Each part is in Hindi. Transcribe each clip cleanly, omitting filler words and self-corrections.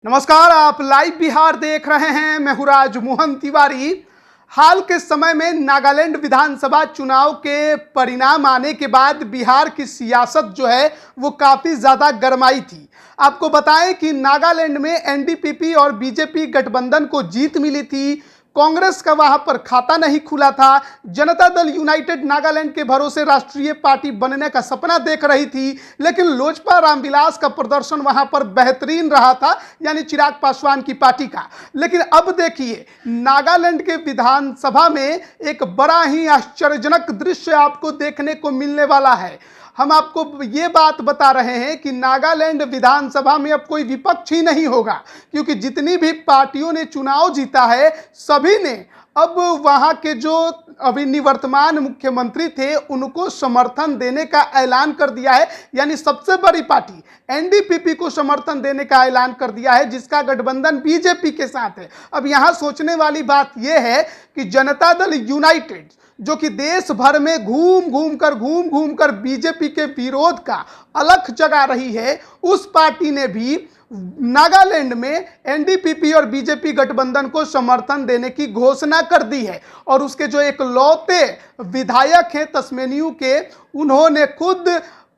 नमस्कार, आप लाइव बिहार देख रहे हैं। मैं हूं राज मोहन तिवारी। हाल के समय में नागालैंड विधानसभा चुनाव के परिणाम आने के बाद बिहार की सियासत जो है वो काफ़ी ज़्यादा गरमाई थी। आपको बताएं कि नागालैंड में एनडीपीपी और बीजेपी गठबंधन को जीत मिली थी। कांग्रेस का वहां पर खाता नहीं खुला था। जनता दल यूनाइटेड नागालैंड के भरोसे राष्ट्रीय पार्टी बनने का सपना देख रही थी, लेकिन लोजपा रामविलास का प्रदर्शन वहां पर बेहतरीन रहा था, यानी चिराग पासवान की पार्टी का। लेकिन अब देखिए, नागालैंड के विधानसभा में एक बड़ा ही आश्चर्यजनक दृश्य आपको देखने को मिलने वाला है। हम आपको ये बात बता रहे हैं कि नागालैंड विधानसभा में अब कोई विपक्ष ही नहीं होगा, क्योंकि जितनी भी पार्टियों ने चुनाव जीता है सभी ने अब वहां के जो अभी निवर्तमान मुख्यमंत्री थे उनको समर्थन देने का ऐलान कर दिया है। यानी सबसे बड़ी पार्टी एनडीपीपी को समर्थन देने का ऐलान कर दिया है, जिसका गठबंधन बीजेपी के साथ है। अब यहां सोचने वाली बात यह है कि जनता दल यूनाइटेड, जो कि देश भर में घूम घूम कर बीजेपी के विरोध का अलख जगा रही है, उस पार्टी ने भी नागालैंड में एनडीपीपी और बीजेपी गठबंधन को समर्थन देने की घोषणा कर दी है। और उसके जो एक लौते विधायक हैं तस्मेनियू के, उन्होंने खुद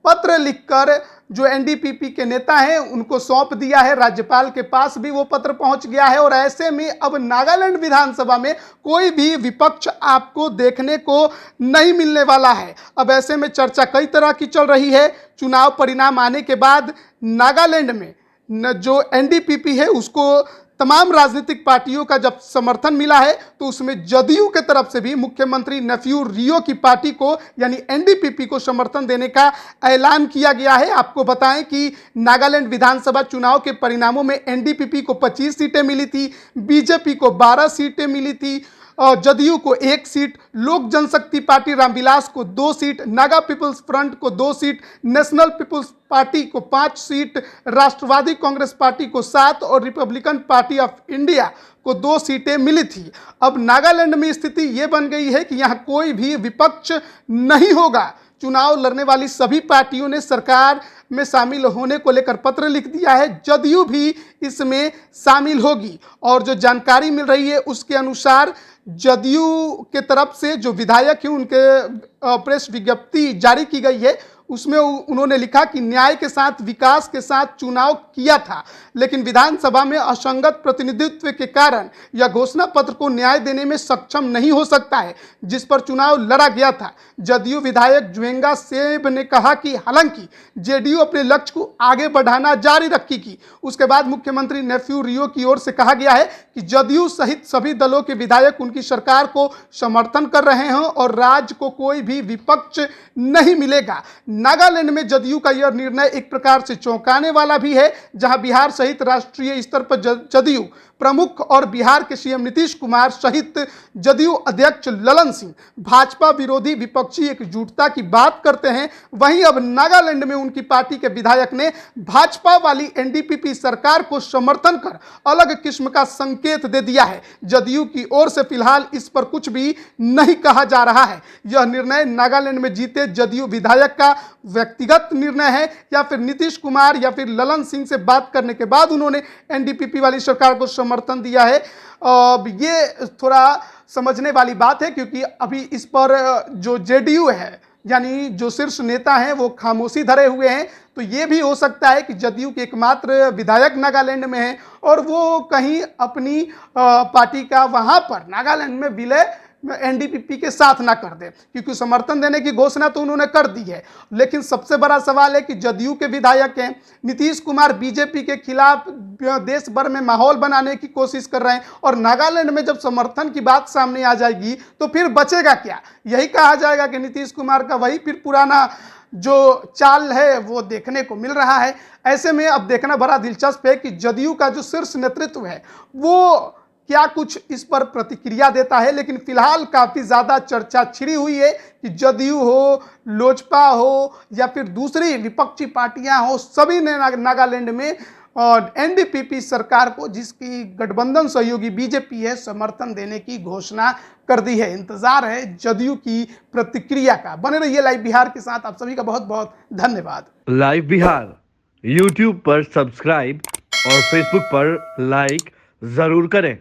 पत्र लिखकर जो एनडीपीपी के नेता हैं उनको सौंप दिया है। राज्यपाल के पास भी वो पत्र पहुंच गया है। और ऐसे में अब नागालैंड विधानसभा में कोई भी विपक्ष आपको देखने को नहीं मिलने वाला है। अब ऐसे में चर्चा कई तरह की चल रही है। चुनाव परिणाम आने के बाद नागालैंड में जो एनडीपीपी है उसको तमाम राजनीतिक पार्टियों का जब समर्थन मिला है, तो उसमें जदयू के तरफ से भी मुख्यमंत्री नेफ्यू रियो की पार्टी को यानी एनडीपीपी को समर्थन देने का ऐलान किया गया है। आपको बताएं कि नागालैंड विधानसभा चुनाव के परिणामों में एनडीपीपी को 25 सीटें मिली थी, बीजेपी को 12 सीटें मिली थी, और जदयू को 1 सीट, लोक जनशक्ति पार्टी रामविलास को 2 सीट, नागा पीपल्स फ्रंट को 2 सीट, नेशनल पीपल्स पार्टी को 5 सीट, राष्ट्रवादी कांग्रेस पार्टी को 7 और रिपब्लिकन पार्टी ऑफ इंडिया को 2 सीटें मिली थी। अब नागालैंड में स्थिति ये बन गई है कि यहाँ कोई भी विपक्ष नहीं होगा। चुनाव लड़ने वाली सभी पार्टियों ने सरकार में शामिल होने को लेकर पत्र लिख दिया है। जदयू भी इसमें शामिल होगी। और जो जानकारी मिल रही है उसके अनुसार जदयू के तरफ से जो विधायक हैं उनके प्रेस विज्ञप्ति जारी की गई है, उसमें उन्होंने लिखा कि न्याय के साथ विकास के साथ चुनाव किया था, लेकिन विधानसभा में असंगत प्रतिनिधित्व के कारण यह घोषणा पत्र को न्याय देने में सक्षम नहीं हो सकता है, जिस पर चुनाव लड़ा गया था। जदयू विधायक ज्वेंगा सेब ने कहा कि हालांकि जेडीयू अपने लक्ष्य को आगे बढ़ाना जारी रखेगी। उसके बाद मुख्यमंत्री नेफ्यू रियो की ओर से कहा गया है कि जदयू सहित सभी दलों के विधायक उनकी सरकार को समर्थन कर रहे हैं और राज्य को कोई भी विपक्ष नहीं मिलेगा। नागालैंड में जदयू का यह निर्णय एक प्रकार से चौंकाने वाला भी है, जहां बिहार सहित राष्ट्रीय स्तर पर जदयू प्रमुख और बिहार के सीएम नीतीश कुमार सहित जदयू अध्यक्ष ललन सिंह भाजपा विरोधी विपक्षी एकजुटता की बात करते हैं। वहीं अब नागालैंड में उनकी पार्टी के विधायक ने भाजपा वाली एनडीपीपी सरकार को समर्थन कर अलग किस्म का संकेत दे दिया है। जदयू की ओर से फिलहाल इस पर कुछ भी नहीं कहा जा रहा है। यह निर्णय नागालैंड में जीते जदयू विधायक का व्यक्तिगत निर्णय है या फिर नीतीश कुमार या फिर ललन सिंह से बात करने के बाद उन्होंने एनडीपीपी वाली सरकार को समर्थन दिया है। ये थोड़ा समझने वाली बात है, क्योंकि अभी इस पर जो जेडीयू है यानी जो शीर्ष नेता हैं वो खामोशी धरे हुए हैं। तो ये भी हो सकता है कि जदयू के एकमात्र विधायक नागालैंड में हैं और वो कहीं अपनी पार्टी का वहां पर नागालैंड में विलय एनडीपीपी के साथ ना कर दे, क्योंकि समर्थन देने की घोषणा तो उन्होंने कर दी है। लेकिन सबसे बड़ा सवाल है कि जदयू के विधायक हैं, नीतीश कुमार बीजेपी के खिलाफ देश भर में माहौल बनाने की कोशिश कर रहे हैं, और नागालैंड में जब समर्थन की बात सामने आ जाएगी तो फिर बचेगा क्या? यही कहा जाएगा कि नीतीश कुमार का वही फिर पुराना जो चाल है वो देखने को मिल रहा है। ऐसे में अब देखना बड़ा दिलचस्प है कि जदयू का जो शीर्ष नेतृत्व है वो क्या कुछ इस पर प्रतिक्रिया देता है। लेकिन फिलहाल काफ़ी ज़्यादा चर्चा छिड़ी हुई है कि जदयू हो, लोजपा हो या फिर दूसरी विपक्षी पार्टियां हो, सभी ने नागालैंड में और एनडीपीपी सरकार को, जिसकी गठबंधन सहयोगी बीजेपी है, समर्थन देने की घोषणा कर दी है। इंतजार है जदयू की प्रतिक्रिया का। बने रहिए लाइव बिहार के साथ। आप सभी का बहुत बहुत धन्यवाद। लाइव बिहार यूट्यूब पर सब्सक्राइब और फेसबुक पर लाइक जरूर करें।